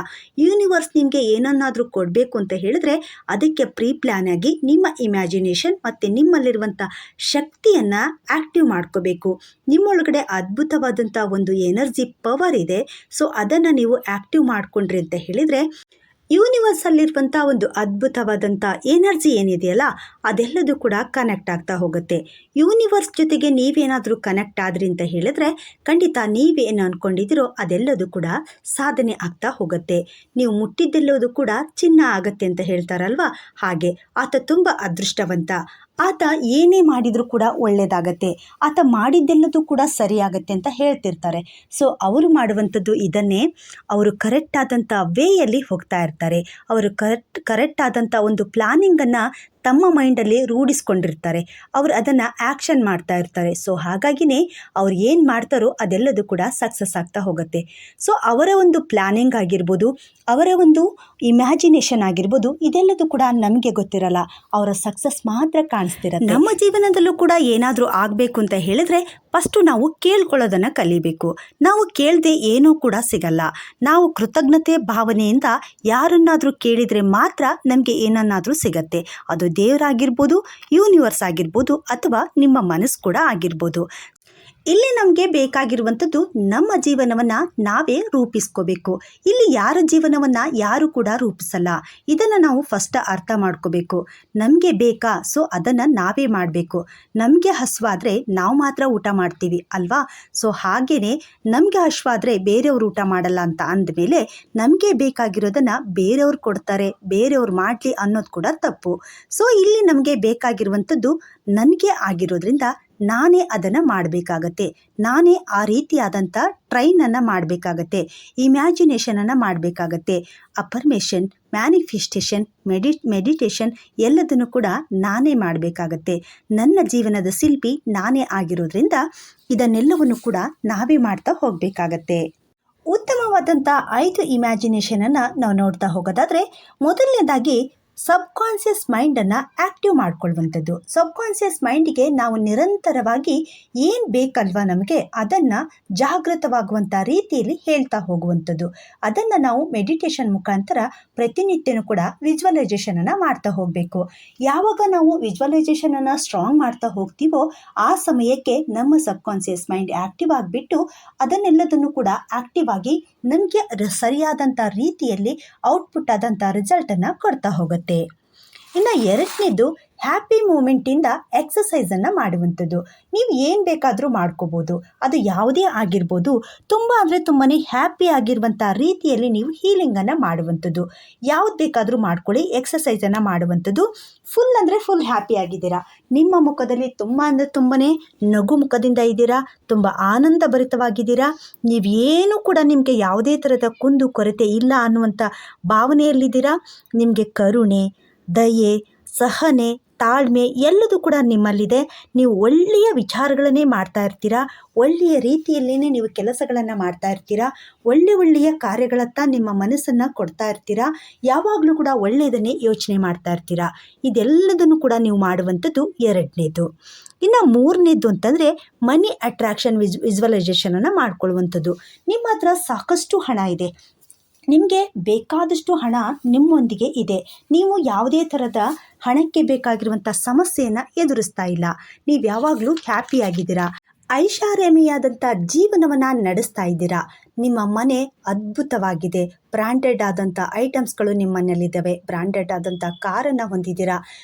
ಯೂನಿವರ್ಸ್ ನಿಮಗೆ ಏನನ್ನಾದರೂ ಕೊಡಬೇಕು ಅಂತ ಹೇಳಿದ್ರೆ ಅದಕ್ಕೆ ಪ್ರೀ ಪ್ಲ್ಯಾನ್ ಆಗಿ ನಿಮ್ಮ ಇಮ್ಯಾಜಿನೇಷನ್ ಮತ್ತು ನಿಮ್ಮಲ್ಲಿರುವಂಥ ಶಕ್ತಿಯನ್ನು ಆ್ಯಕ್ಟಿವ್ ಮಾಡ್ಕೋಬೇಕು. ನಿಮ್ಮೊಳಗಡೆ ಅದ್ಭುತವಾದಂಥ ಒಂದು ಎನರ್ಜಿ ಪವರ್ ಇದೆ. ಸೊ ಅದನ್ನು ನೀವು ಆ್ಯಕ್ಟಿವ್ ಮಾಡಿಕೊಂಡ್ರಿ ಅಂತ ಹೇಳಿದರೆ ಯೂನಿವರ್ಸಲ್ಲಿರುವಂಥ ಒಂದು ಅದ್ಭುತವಾದಂಥ ಎನರ್ಜಿ ಏನಿದೆಯಲ್ಲ ಅದೆಲ್ಲದೂ ಕೂಡ ಕನೆಕ್ಟ್ ಆಗ್ತಾ ಹೋಗುತ್ತೆ. ಯೂನಿವರ್ಸ್ ಜೊತೆಗೆ ನೀವೇನಾದರೂ ಕನೆಕ್ಟ್ ಆದ್ರಿ ಅಂತ ಹೇಳಿದ್ರೆ ಖಂಡಿತ ನೀವೇನು ಅಂದ್ಕೊಂಡಿದ್ದೀರೋ ಅದೆಲ್ಲದೂ ಕೂಡ ಸಾಧನೆ ಆಗ್ತಾ ಹೋಗುತ್ತೆ. ನೀವು ಮುಟ್ಟಿದ್ದೆಲ್ಲೋದು ಕೂಡ ಚಿನ್ನ ಆಗತ್ತೆ ಅಂತ ಹೇಳ್ತಾರಲ್ವ, ಹಾಗೆ ಆತ ತುಂಬ ಅದೃಷ್ಟವಂತ. ಆತ ಏನೇ ಮಾಡಿದರೂ ಕೂಡ ಒಳ್ಳೆಯದಾಗತ್ತೆ, ಆತ ಮಾಡಿದ್ದೆಲ್ಲದೂ ಕೂಡ ಸರಿಯಾಗತ್ತೆ ಅಂತ ಹೇಳ್ತಿರ್ತಾರೆ. ಸೊ ಅವರು ಮಾಡುವಂಥದ್ದು ಇದನ್ನೇ, ಅವರು ಕರೆಕ್ಟ್ ಆದಂಥ ವೇಯಲ್ಲಿ ಹೋಗ್ತಾ ಇರ್ತಾರೆ. ಅವರು ಕರೆಕ್ಟ್ ಆದಂಥ ಒಂದು ಪ್ಲಾನಿಂಗನ್ನು ತಮ್ಮ ಮೈಂಡಲ್ಲಿ ರೂಢಿಸ್ಕೊಂಡಿರ್ತಾರೆ. ಅವರು ಅದನ್ನು ಆ್ಯಕ್ಷನ್ ಮಾಡ್ತಾ ಇರ್ತಾರೆ. ಸೊ ಹಾಗಾಗಿನೇ ಅವ್ರು ಏನು ಮಾಡ್ತಾರೋ ಅದೆಲ್ಲದೂ ಕೂಡ ಸಕ್ಸಸ್ ಆಗ್ತಾ ಹೋಗುತ್ತೆ. ಸೊ ಅವರ ಒಂದು ಪ್ಲ್ಯಾನಿಂಗ್ ಆಗಿರ್ಬೋದು, ಅವರ ಒಂದು ಇಮ್ಯಾಜಿನೇಷನ್ ಆಗಿರ್ಬೋದು, ಇದೆಲ್ಲದೂ ಕೂಡ ನಮಗೆ ಗೊತ್ತಿರಲ್ಲ, ಅವರ ಸಕ್ಸಸ್ ಮಾತ್ರ ಕಾಣಿಸ್ತಿರತ್ತೆ. ನಮ್ಮ ಜೀವನದಲ್ಲೂ ಕೂಡ ಏನಾದರೂ ಆಗಬೇಕು ಅಂತ ಹೇಳಿದ್ರೆ ಫಸ್ಟು ನಾವು ಕೇಳ್ಕೊಳ್ಳೋದನ್ನು ಕಲಿಬೇಕು. ನಾವು ಕೇಳದೆ ಏನೂ ಕೂಡ ಸಿಗಲ್ಲ. ನಾವು ಕೃತಜ್ಞತೆ ಭಾವನೆಯಿಂದ ಯಾರನ್ನಾದರೂ ಕೇಳಿದರೆ ಮಾತ್ರ ನಮಗೆ ಏನನ್ನಾದರೂ ಸಿಗತ್ತೆ. ಅದು ದೇವರಾಗಿರ್ಬೋದು, ಯೂನಿವರ್ಸ್ ಆಗಿರ್ಬೋದು, ಅಥವಾ ನಿಮ್ಮ ಮನಸ್ಸು ಕೂಡ ಆಗಿರ್ಬೋದು. ಇಲ್ಲಿ ನಮಗೆ ಬೇಕಾಗಿರುವಂಥದ್ದು ನಮ್ಮ ಜೀವನವನ್ನು ನಾವೇ ರೂಪಿಸ್ಕೋಬೇಕು. ಇಲ್ಲಿ ಯಾರ ಜೀವನವನ್ನು ಯಾರು ಕೂಡ ರೂಪಿಸಲ್ಲ. ಇದನ್ನು ನಾವು ಫಸ್ಟ್ ಅರ್ಥ ಮಾಡ್ಕೋಬೇಕು. ನಮಗೆ ಬೇಕಾ, ಸೊ ಅದನ್ನು ನಾವೇ ಮಾಡಬೇಕು. ನಮಗೆ ಹಸುವಾದರೆ ನಾವು ಮಾತ್ರ ಊಟ ಮಾಡ್ತೀವಿ ಅಲ್ವಾ? ಸೊ ಹಾಗೆಯೇ ನಮಗೆ ಹಸುವಾದರೆ ಬೇರೆಯವರು ಊಟ ಮಾಡಲ್ಲ ಅಂತ ಅಂದಮೇಲೆ ನಮಗೆ ಬೇಕಾಗಿರೋದನ್ನು ಬೇರೆಯವ್ರು ಕೊಡ್ತಾರೆ, ಬೇರೆಯವ್ರು ಮಾಡಲಿ ಅನ್ನೋದು ಕೂಡ ತಪ್ಪು. ಸೊ ಇಲ್ಲಿ ನಮಗೆ ಬೇಕಾಗಿರುವಂಥದ್ದು ನನಗೆ ಆಗಿರೋದ್ರಿಂದ ನಾನೇ ಅದನ್ನು ಮಾಡಬೇಕಾಗತ್ತೆ. ನಾನೇ ಆ ರೀತಿಯಾದಂಥ ಟ್ರೈನನ್ನು ಮಾಡಬೇಕಾಗತ್ತೆ, ಇಮ್ಯಾಜಿನೇಷನನ್ನು ಮಾಡಬೇಕಾಗತ್ತೆ. ಅಫರ್ಮೇಷನ್, ಮ್ಯಾನಿಫೆಸ್ಟೇಷನ್, ಮೆಡಿಟೇಷನ್ ಎಲ್ಲದನ್ನು ಕೂಡ ನಾನೇ ಮಾಡಬೇಕಾಗತ್ತೆ. ನನ್ನ ಜೀವನದ ಶಿಲ್ಪಿ ನಾನೇ ಆಗಿರೋದ್ರಿಂದ ಇದನ್ನೆಲ್ಲವನ್ನು ಕೂಡ ನಾವೇ ಮಾಡ್ತಾ ಹೋಗಬೇಕಾಗತ್ತೆ. ಉತ್ತಮವಾದಂಥ 5 ಇಮ್ಯಾಜಿನೇಷನನ್ನು ನಾವು ನೋಡ್ತಾ ಹೋಗೋದಾದರೆ, ಮೊದಲನೇದಾಗಿ ಸಬ್ಕಾನ್ಷಿಯಸ್ ಮೈಂಡನ್ನು ಆ್ಯಕ್ಟಿವ್ ಮಾಡ್ಕೊಳ್ಳುವಂಥದ್ದು. ಸಬ್ಕಾನ್ಷಿಯಸ್ ಮೈಂಡಿಗೆ ನಾವು ನಿರಂತರವಾಗಿ ಏನು ಬೇಕಲ್ವ ನಮಗೆ ಅದನ್ನು ಜಾಗೃತವಾಗುವಂಥ ರೀತಿಯಲ್ಲಿ ಹೇಳ್ತಾ ಹೋಗುವಂಥದ್ದು. ಅದನ್ನು ನಾವು ಮೆಡಿಟೇಷನ್ ಮುಖಾಂತರ ಪ್ರತಿನಿತ್ಯನೂ ಕೂಡ ವಿಜುವಲೈಸೇಷನನ್ನು ಮಾಡ್ತಾ ಹೋಗಬೇಕು. ಯಾವಾಗ ನಾವು ವಿಜುವಲೈಸೇಷನನ್ನು ಸ್ಟ್ರಾಂಗ್ ಮಾಡ್ತಾ ಹೋಗ್ತೀವೋ ಆ ಸಮಯಕ್ಕೆ ನಮ್ಮ ಸಬ್ಕಾನ್ಷಿಯಸ್ ಮೈಂಡ್ ಆ್ಯಕ್ಟಿವ್ ಆಗಿಬಿಟ್ಟು ಅದನ್ನೆಲ್ಲದನ್ನು ಕೂಡ ಆ್ಯಕ್ಟಿವ್ ಆಗಿ ನಮಗೆ ಸರಿಯಾದಂಥ ರೀತಿಯಲ್ಲಿ ಔಟ್ಪುಟ್ ಆದಂಥ ರಿಸಲ್ಟನ್ನು ಕೊಡ್ತಾ ಹೋಗುತ್ತೆ. ಇನ್ನು ಎರಡನೇದು ಹ್ಯಾಪಿ ಮೂಮೆಂಟಿಂದ ಎಕ್ಸಸೈಸನ್ನು ಮಾಡುವಂಥದ್ದು. ನೀವು ಏನು ಬೇಕಾದರೂ ಮಾಡ್ಕೋಬೋದು, ಅದು ಯಾವುದೇ ಆಗಿರ್ಬೋದು. ತುಂಬ ಅಂದರೆ ತುಂಬಾ ಹ್ಯಾಪಿ ಆಗಿರುವಂಥ ರೀತಿಯಲ್ಲಿ ನೀವು ಹೀಲಿಂಗನ್ನು ಮಾಡುವಂಥದ್ದು. ಯಾವ್ದು ಬೇಕಾದರೂ ಮಾಡ್ಕೊಳ್ಳಿ, ಎಕ್ಸಸೈಸನ್ನು ಮಾಡುವಂಥದ್ದು. ಫುಲ್ ಅಂದರೆ ಫುಲ್ ಹ್ಯಾಪಿ ಆಗಿದ್ದೀರಾ, ನಿಮ್ಮ ಮುಖದಲ್ಲಿ ತುಂಬ ಅಂದರೆ ತುಂಬಾ ನಗು ಮುಖದಿಂದ ಇದ್ದೀರಾ, ತುಂಬ ಆನಂದ ಭರಿತವಾಗಿದ್ದೀರಾ. ನೀವೇನು ಕೂಡ ನಿಮಗೆ ಯಾವುದೇ ಥರದ ಕುಂದು ಕೊರತೆ ಇಲ್ಲ ಅನ್ನುವಂಥ ಭಾವನೆಯಲ್ಲಿದ್ದೀರಾ. ನಿಮಗೆ ಕರುಣೆ, ದಯೆ, ಸಹನೆ, ತಾಳ್ಮೆ ಎಲ್ಲದೂ ಕೂಡ ನಿಮ್ಮಲ್ಲಿದೆ. ನೀವು ಒಳ್ಳೆಯ ವಿಚಾರಗಳನ್ನೇ ಮಾಡ್ತಾ ಇರ್ತೀರಾ, ಒಳ್ಳೆಯ ರೀತಿಯಲ್ಲೇ ನೀವು ಕೆಲಸಗಳನ್ನು ಮಾಡ್ತಾ ಇರ್ತೀರಾ, ಒಳ್ಳೆಯ ಕಾರ್ಯಗಳತ್ತ ನಿಮ್ಮ ಮನಸ್ಸನ್ನು ಕೊಡ್ತಾ ಇರ್ತೀರಾ. ಯಾವಾಗಲೂ ಕೂಡ ಒಳ್ಳೆಯದನ್ನೇ ಯೋಚನೆ ಮಾಡ್ತಾ ಇರ್ತೀರಾ. ಇದೆಲ್ಲದನ್ನು ಕೂಡ ನೀವು ಮಾಡುವಂಥದ್ದು ಎರಡನೇದು. ಇನ್ನು ಮೂರನೇದು ಅಂತಂದರೆ ಮನಿ ಅಟ್ರಾಕ್ಷನ್ ವಿಜುವಲೈಸೇಷನನ್ನು ಮಾಡ್ಕೊಳ್ಳುವಂಥದ್ದು. ನಿಮ್ಮ ಹತ್ರ ಸಾಕಷ್ಟು ಹಣ ಇದೆ, ನಿಮಗೆ ಬೇಕಾದಷ್ಟು ಹಣ ನಿಮ್ಮೊಂದಿಗೆ ಇದೆ, ನೀವು ಯಾವುದೇ ಥರದ ಹಣಕ್ಕೆ ಬೇಕಾಗಿರುವಂಥ ಸಮಸ್ಯೆಯನ್ನು ಎದುರಿಸ್ತಾ ಇಲ್ಲ, ನೀವು ಯಾವಾಗಲೂ ಹ್ಯಾಪಿಯಾಗಿದ್ದೀರಾ, ಐಷಾರಾಮಿಯಾದಂಥ ಜೀವನವನ್ನು ನಡೆಸ್ತಾ ಇದ್ದೀರಾ, ನಿಮ್ಮ ಮನೆ ಅದ್ಭುತವಾಗಿದೆ, ಬ್ರ್ಯಾಂಡೆಡ್ ಆದಂಥ ಐಟಮ್ಸ್ಗಳು ನಿಮ್ಮ ಮನೆಯಲ್ಲಿದ್ದಾವೆ, ಬ್ರ್ಯಾಂಡೆಡ್ ಆದಂಥ ಕಾರನ್ನು ಹೊಂದಿದ್ದೀರಾ,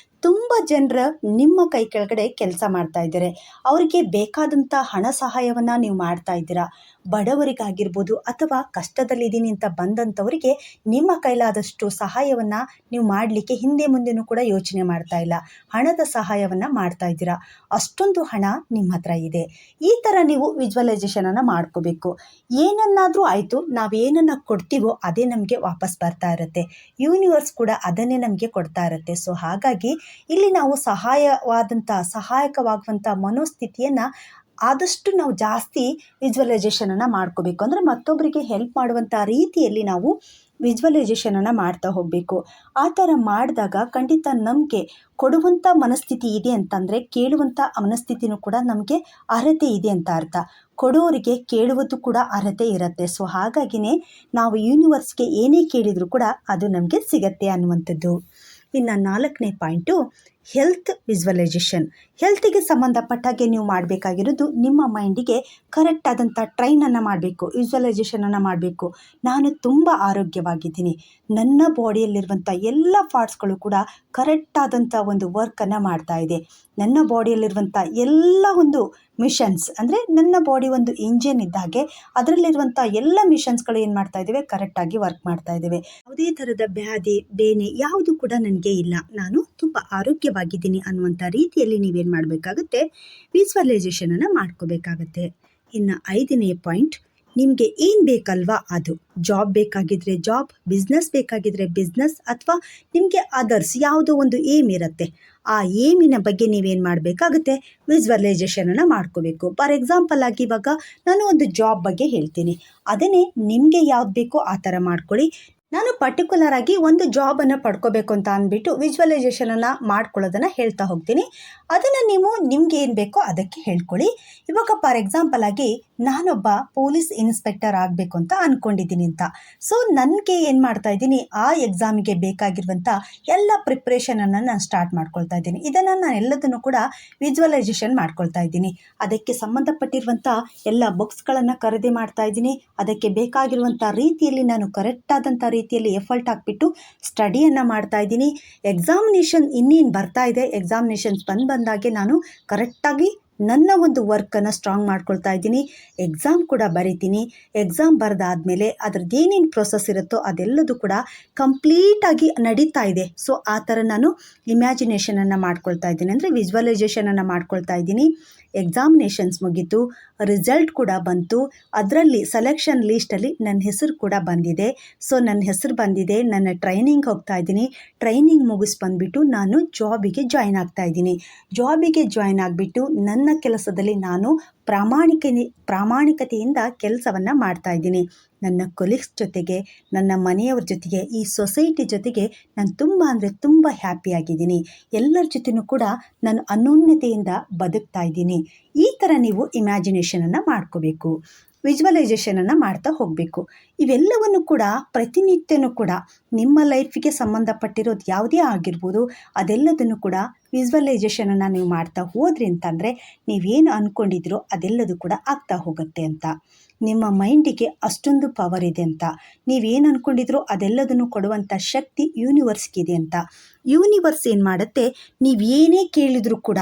ತುಂಬ ಜನರ ನಿಮ್ಮ ಕೈ ಕೆಳಗಡೆ ಕೆಲಸ ಮಾಡ್ತಾ ಇದ್ದಾರೆ, ಅವರಿಗೆ ಬೇಕಾದಂಥ ಹಣ ಸಹಾಯವನ್ನು ನೀವು ಮಾಡ್ತಾ ಇದ್ದೀರಾ, ಬಡವರಿಗಾಗಿರ್ಬೋದು ಅಥವಾ ಕಷ್ಟದಲ್ಲಿದ್ದೀನಿ ಅಂತ ಬಂದಂಥವರಿಗೆ ನಿಮ್ಮ ಕೈಲಾದಷ್ಟು ಸಹಾಯವನ್ನು ನೀವು ಮಾಡಲಿಕ್ಕೆ ಹಿಂದೆ ಮುಂದೆನೂ ಕೂಡ ಯೋಚನೆ ಮಾಡ್ತಾ ಇಲ್ಲ, ಹಣದ ಸಹಾಯವನ್ನು ಮಾಡ್ತಾ ಇದ್ದೀರಾ, ಅಷ್ಟೊಂದು ಹಣ ನಿಮ್ಮ ಹತ್ರ ಇದೆ. ಈ ಥರ ನೀವು ವಿಜುವಲೈಸೇಷನನ್ನು ಮಾಡ್ಕೋಬೇಕು. ಏನನ್ನಾದರೂ ಆಯಿತು, ನಾವು ಏನನ್ನು ಕೊಡ್ತೀವೋ ಅದೇ ನಮಗೆ ವಾಪಸ್ ಬರ್ತಾ ಇರುತ್ತೆ, ಯೂನಿವರ್ಸ್ ಕೂಡ ಅದನ್ನೇ ನಮಗೆ ಕೊಡ್ತಾ ಇರುತ್ತೆ. ಸೊ ಹಾಗಾಗಿ ಇಲ್ಲಿ ನಾವು ಸಹಾಯಕವಾಗುವಂಥ ಮನೋಸ್ಥಿತಿಯನ್ನು ಆದಷ್ಟು ನಾವು ಜಾಸ್ತಿ ವಿಜುವಲೈಸೇಷನನ್ನು ಮಾಡ್ಕೋಬೇಕು. ಅಂದರೆ ಮತ್ತೊಬ್ಬರಿಗೆ ಹೆಲ್ಪ್ ಮಾಡುವಂಥ ರೀತಿಯಲ್ಲಿ ನಾವು ವಿಜುವಲೈಸೇಷನನ್ನು ಮಾಡ್ತಾ ಹೋಗಬೇಕು. ಆ ಥರ ಮಾಡಿದಾಗ ಖಂಡಿತ ನಮಗೆ ಕೊಡುವಂಥ ಮನಸ್ಥಿತಿ ಇದೆ ಅಂತಂದರೆ ಕೇಳುವಂಥ ಮನಸ್ಥಿತಿನೂ ಕೂಡ ನಮಗೆ ಅರ್ಹತೆ ಇದೆ ಅಂತ ಅರ್ಥ. ಕೊಡೋರಿಗೆ ಕೇಳುವುದು ಕೂಡ ಅರ್ಹತೆ ಇರುತ್ತೆ. ಸೊ ಹಾಗಾಗಿನೇ ನಾವು ಯೂನಿವರ್ಸ್ಗೆ ಏನೇ ಕೇಳಿದರೂ ಕೂಡ ಅದು ನಮಗೆ ಸಿಗತ್ತೆ ಅನ್ನುವಂಥದ್ದು. ಇನ್ನು 4ನೇ ಪಾಯಿಂಟು ಹೆಲ್ತ್ ವಿಜುವಲೈಸೇಷನ್. ಹೆಲ್ತಿಗೆ ಸಂಬಂಧಪಟ್ಟಾಗೆ ನೀವು ಮಾಡಬೇಕಾಗಿರೋದು ನಿಮ್ಮ ಮೈಂಡಿಗೆ ಕರೆಕ್ಟ್ ಆದಂಥ ಟ್ರೈನನ್ನು ಮಾಡಬೇಕು, ವಿಜುವಲೈಸೇಷನನ್ನು ಮಾಡಬೇಕು. ನಾನು ತುಂಬ ಆರೋಗ್ಯವಾಗಿದ್ದೀನಿ, ನನ್ನ ಬಾಡಿಯಲ್ಲಿರುವಂಥ ಎಲ್ಲ ಪಾರ್ಟ್ಸ್ಗಳು ಕೂಡ ಕರೆಕ್ಟ್ ಆದಂಥ ಒಂದು ವರ್ಕನ್ನು ಮಾಡ್ತಾ ಇದೆ, ನನ್ನ ಬಾಡಿಯಲ್ಲಿರುವಂಥ ಎಲ್ಲ ಒಂದು ಮಿಷನ್ಸ್ ಅಂದರೆ ನನ್ನ ಬಾಡಿ ಒಂದು ಇಂಜಿನ್ ಇದ್ದಾಗೆ ಅದರಲ್ಲಿರುವಂಥ ಎಲ್ಲ ಮಿಷನ್ಸ್ಗಳು ಏನು ಮಾಡ್ತಾ ಇದ್ದೇವೆ, ಕರೆಕ್ಟಾಗಿ ವರ್ಕ್ ಮಾಡ್ತಾ ಇದ್ದೇವೆ, ಯಾವುದೇ ಥರದ ಬ್ಯಾಧಿ ಬೇನೆ ಯಾವುದು ಕೂಡ ನನಗೆ ಇಲ್ಲ, ನಾನು ತುಂಬ ಆರೋಗ್ಯವಾಗಿದ್ದೀನಿ ಅನ್ನುವಂಥ ರೀತಿಯಲ್ಲಿ ನೀವೇನು ಮಾಡಬೇಕಾಗುತ್ತೆ, ವಿಜುವಲೈಸೇಷನನ್ನು ಮಾಡ್ಕೋಬೇಕಾಗತ್ತೆ. ಇನ್ನು 5ನೇ ಪಾಯಿಂಟ್, ನಿಮಗೆ ಏನು ಬೇಕಲ್ವಾ ಅದು, ಜಾಬ್ ಬೇಕಾಗಿದ್ದರೆ ಜಾಬ್, ಬಿಸ್ನೆಸ್ ಬೇಕಾಗಿದ್ದರೆ ಬಿಸ್ನೆಸ್, ಅಥವಾ ನಿಮಗೆ ಅದರ್ಸ್ ಯಾವುದೋ ಒಂದು ಏಮ್ ಇರುತ್ತೆ, ಆ ಏಮಿನ ಬಗ್ಗೆ ನೀವೇನು ಮಾಡಬೇಕಾಗುತ್ತೆ, ವಿಜುವಲೈಸೇಷನನ್ನು ಮಾಡ್ಕೋಬೇಕು. ಫಾರ್ ಎಕ್ಸಾಂಪಲ್ ಆಗಿ ಇವಾಗ ನಾನು ಒಂದು ಜಾಬ್ ಬಗ್ಗೆ ಹೇಳ್ತೀನಿ, ಅದನ್ನೇ ನಿಮಗೆ ಯಾವ್ದು ಬೇಕೋ ಆ ಥರ ಮಾಡ್ಕೊಳ್ಳಿ. ನಾನು ಪರ್ಟಿಕ್ಯುಲರ್ ಆಗಿ ಒಂದು ಜಾಬನ್ನು ಪಡ್ಕೋಬೇಕು ಅಂತ ಅಂದ್ಬಿಟ್ಟು ವಿಜುವಲೈಸೇಷನನ್ನು ಮಾಡ್ಕೊಳ್ಳೋದನ್ನು ಹೇಳ್ತಾ ಹೋಗ್ತೀನಿ, ಅದನ್ನು ನೀವು ನಿಮ್ಗೆ ಏನು ಬೇಕೋ ಅದಕ್ಕೆ ಹೇಳ್ಕೊಳ್ಳಿ. ಇವಾಗ ಫಾರ್ ಎಕ್ಸಾಂಪಲ್ ಆಗಿ ನಾನೊಬ್ಬ ಪೊಲೀಸ್ ಇನ್ಸ್ಪೆಕ್ಟರ್ ಆಗಬೇಕು ಅಂತ ಅಂದ್ಕೊಂಡಿದ್ದೀನಿ ಅಂತ. ಸೊ ನನಗೆ ಏನು ಮಾಡ್ತಾ ಇದ್ದೀನಿ, ಆ ಎಕ್ಸಾಮಿಗೆ ಬೇಕಾಗಿರುವಂಥ ಎಲ್ಲ ಪ್ರಿಪ್ರೇಷನನ್ನು ನಾನು ಸ್ಟಾರ್ಟ್ ಮಾಡ್ಕೊಳ್ತಾ ಇದ್ದೀನಿ. ಇದನ್ನು ನಾನು ಎಲ್ಲದನ್ನು ಕೂಡ ವಿಜುವಲೈಸೇಷನ್ ಮಾಡ್ಕೊಳ್ತಾ ಇದ್ದೀನಿ. ಅದಕ್ಕೆ ಸಂಬಂಧಪಟ್ಟಿರುವಂಥ ಎಲ್ಲ ಬುಕ್ಸ್ಗಳನ್ನು ಖರೀದಿ ಮಾಡ್ತಾ ಇದ್ದೀನಿ, ಅದಕ್ಕೆ ಬೇಕಾಗಿರುವಂಥ ರೀತಿಯಲ್ಲಿ ನಾನು ಕರೆಕ್ಟಾದಂಥ ರೀತಿಯಲ್ಲಿ ಎಫರ್ಟ್ ಹಾಕ್ಬಿಟ್ಟು ಸ್ಟಡಿಯನ್ನು ಮಾಡ್ತಾ ಇದ್ದೀನಿ. ಎಕ್ಸಾಮಿನೇಷನ್ ಇನ್ನೇನು ಬರ್ತಾ ಇದೆ, ಎಕ್ಸಾಮಿನೇಷನ್ಸ್ ಬಂದಾಗೆ ನಾನು ಕರೆಕ್ಟಾಗಿ ನನ್ನ ಒಂದು ವರ್ಕನ್ನು ಸ್ಟ್ರಾಂಗ್ ಮಾಡ್ಕೊಳ್ತಾ ಇದ್ದೀನಿ, ಎಕ್ಸಾಮ್ ಕೂಡ ಬರಿತೀನಿ. ಎಕ್ಸಾಮ್ ಬರೆದಾದ್ಮೇಲೆ ಅದ್ರದ್ದು ಏನೇನು ಪ್ರೊಸೆಸ್ ಇರುತ್ತೋ ಅದೆಲ್ಲದೂ ಕೂಡ ಕಂಪ್ಲೀಟಾಗಿ ನಡೀತಾ ಇದೆ. ಸೊ ಆ ಥರ ನಾನು ಇಮ್ಯಾಜಿನೇಷನನ್ನು ಮಾಡ್ಕೊಳ್ತಾ ಇದ್ದೀನಿ, ಅಂದರೆ ವಿಜುವಲೈಸೇಷನನ್ನು ಮಾಡ್ಕೊಳ್ತಾ ಇದ್ದೀನಿ. ಎಕ್ಸಾಮಿನೇಷನ್ಸ್ ಮುಗೀತು, ರಿಸಲ್ಟ್ ಕೂಡ ಬಂತು, ಅದರಲ್ಲಿ ಸೆಲೆಕ್ಷನ್ ಲೀಸ್ಟಲ್ಲಿ ನನ್ನ ಹೆಸರು ಕೂಡ ಬಂದಿದೆ. ಸೊ ನನ್ನ ಹೆಸರು ಬಂದಿದೆ, ನನ್ನ ಟ್ರೈನಿಂಗ್ ಹೋಗ್ತಾ ಇದ್ದೀನಿ, ಟ್ರೈನಿಂಗ್ ಮುಗಿಸಿ ಬಂದುಬಿಟ್ಟು ನಾನು ಜಾಬಿಗೆ ಜಾಯ್ನ್ ಆಗ್ತಾ ಇದ್ದೀನಿ. ಜಾಬಿಗೆ ಜಾಯ್ನ್ ಆಗಿಬಿಟ್ಟು ನನ್ನ ಕೆಲಸದಲ್ಲಿ ನಾನು ಪ್ರಾಮಾಣಿಕತೆಯಿಂದ ಕೆಲಸವನ್ನು ಮಾಡ್ತಾ ಇದ್ದೀನಿ. ನನ್ನ ಕೊಲೀಗ್ಸ್ ಜೊತೆಗೆ, ನನ್ನ ಮನೆಯವ್ರ ಜೊತೆಗೆ, ಈ ಸೊಸೈಟಿ ಜೊತೆಗೆ ನಾನು ತುಂಬ ಅಂದರೆ ತುಂಬ ಹ್ಯಾಪಿಯಾಗಿದ್ದೀನಿ. ಎಲ್ಲರ ಜೊತೆನೂ ಕೂಡ ನಾನು ಅನ್ಯೋನ್ಯತೆಯಿಂದ ಬದುಕ್ತಾ ಇದ್ದೀನಿ. ಈ ಥರ ನೀವು ಇಮ್ಯಾಜಿನೇಷನನ್ನು ಮಾಡ್ಕೋಬೇಕು, ವಿಜುವಲೈಸೇಷನನ್ನು ಮಾಡ್ತಾ ಹೋಗಬೇಕು. ಇವೆಲ್ಲವನ್ನು ಕೂಡ ಪ್ರತಿನಿತ್ಯನೂ ಕೂಡ ನಿಮ್ಮ ಲೈಫಿಗೆ ಸಂಬಂಧಪಟ್ಟಿರೋದು ಯಾವುದೇ ಆಗಿರ್ಬೋದು, ಅದೆಲ್ಲದನ್ನು ಕೂಡ ವಿಜುವಲೈಸೇಷನನ್ನು ನೀವು ಮಾಡ್ತಾ ಹೋದ್ರಿ ಅಂತಂದರೆ ನೀವೇನು ಅಂದ್ಕೊಂಡಿದ್ದೀರೋ ಅದೆಲ್ಲದೂ ಕೂಡ ಆಗ್ತಾ ಹೋಗುತ್ತೆ ಅಂತ. ನಿಮ್ಮ ಮೈಂಡಿಗೆ ಅಷ್ಟೊಂದು ಪವರ್ ಇದೆ ಅಂತ, ನೀವೇನು ಅಂದ್ಕೊಂಡಿದ್ರೋ ಅದೆಲ್ಲದನ್ನು ಕೊಡುವಂಥ ಶಕ್ತಿ ಯೂನಿವರ್ಸ್ಗಿದೆ ಅಂತ. ಯೂನಿವರ್ಸ್ ಏನು ಮಾಡುತ್ತೆ, ನೀವೇನೇ ಕೇಳಿದರೂ ಕೂಡ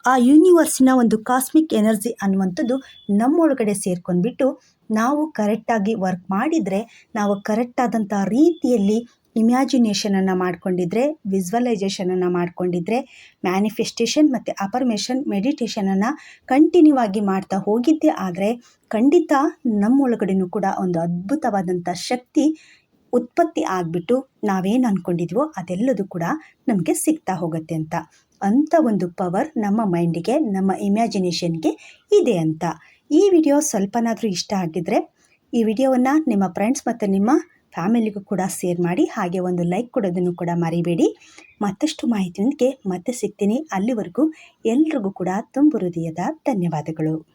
ಆ ಯೂನಿವರ್ಸಿನ ಒಂದು ಕಾಸ್ಮಿಕ್ ಎನರ್ಜಿ ಅನ್ನುವಂಥದ್ದು ನಮ್ಮೊಳಗಡೆ ಸೇರ್ಕೊಂಡ್ಬಿಟ್ಟು ನಾವು ಕರೆಕ್ಟಾಗಿ ವರ್ಕ್ ಮಾಡಿದರೆ, ನಾವು ಕರೆಕ್ಟಾದಂಥ ರೀತಿಯಲ್ಲಿ ಇಮ್ಯಾಜಿನೇಷನನ್ನು ಮಾಡ್ಕೊಂಡಿದ್ರೆ, ವಿಜುವಲೈಸೇಷನನ್ನು ಮಾಡ್ಕೊಂಡಿದ್ರೆ, ಮ್ಯಾನಿಫೆಸ್ಟೇಷನ್ ಮತ್ತು ಅಫರ್ಮೇಷನ್ ಮೆಡಿಟೇಷನನ್ನು ಕಂಟಿನ್ಯೂ ಆಗಿ ಮಾಡ್ತಾ ಹೋಗಿದ್ದೆ ಆದರೆ ಖಂಡಿತ ನಮ್ಮೊಳಗಡೆನೂ ಕೂಡ ಒಂದು ಅದ್ಭುತವಾದಂಥ ಶಕ್ತಿ ಉತ್ಪತ್ತಿ ಆಗಿಬಿಟ್ಟು ನಾವೇನು ಅಂದ್ಕೊಂಡಿದ್ವೋ ಅದೆಲ್ಲದೂ ಕೂಡ ನಮಗೆ ಸಿಗ್ತಾ ಹೋಗುತ್ತೆ ಅಂತ. ಅಂಥ ಒಂದು ಪವರ್ ನಮ್ಮ ಮೈಂಡಿಗೆ, ನಮ್ಮ ಇಮ್ಯಾಜಿನೇಷನ್ಗೆ ಇದೆ ಅಂತ. ಈ ವಿಡಿಯೋ ಸ್ವಲ್ಪನಾದರೂ ಇಷ್ಟ ಆಗಿದ್ದರೆ ಈ ವಿಡಿಯೋವನ್ನು ನಿಮ್ಮ ಫ್ರೆಂಡ್ಸ್ ಮತ್ತು ನಿಮ್ಮ ಫ್ಯಾಮಿಲಿಗೂ ಕೂಡ ಶೇರ್ ಮಾಡಿ, ಹಾಗೆ ಒಂದು ಲೈಕ್ ಕೊಡೋದನ್ನು ಕೂಡ ಮರಿಬೇಡಿ. ಮತ್ತಷ್ಟು ಮಾಹಿತಿಯೊಂದಿಗೆ ಮತ್ತೆ ಸಿಗ್ತೀನಿ. ಅಲ್ಲಿವರೆಗೂ ಎಲ್ರಿಗೂ ಕೂಡ ತುಂಬು ಹೃದಯದ ಧನ್ಯವಾದಗಳು.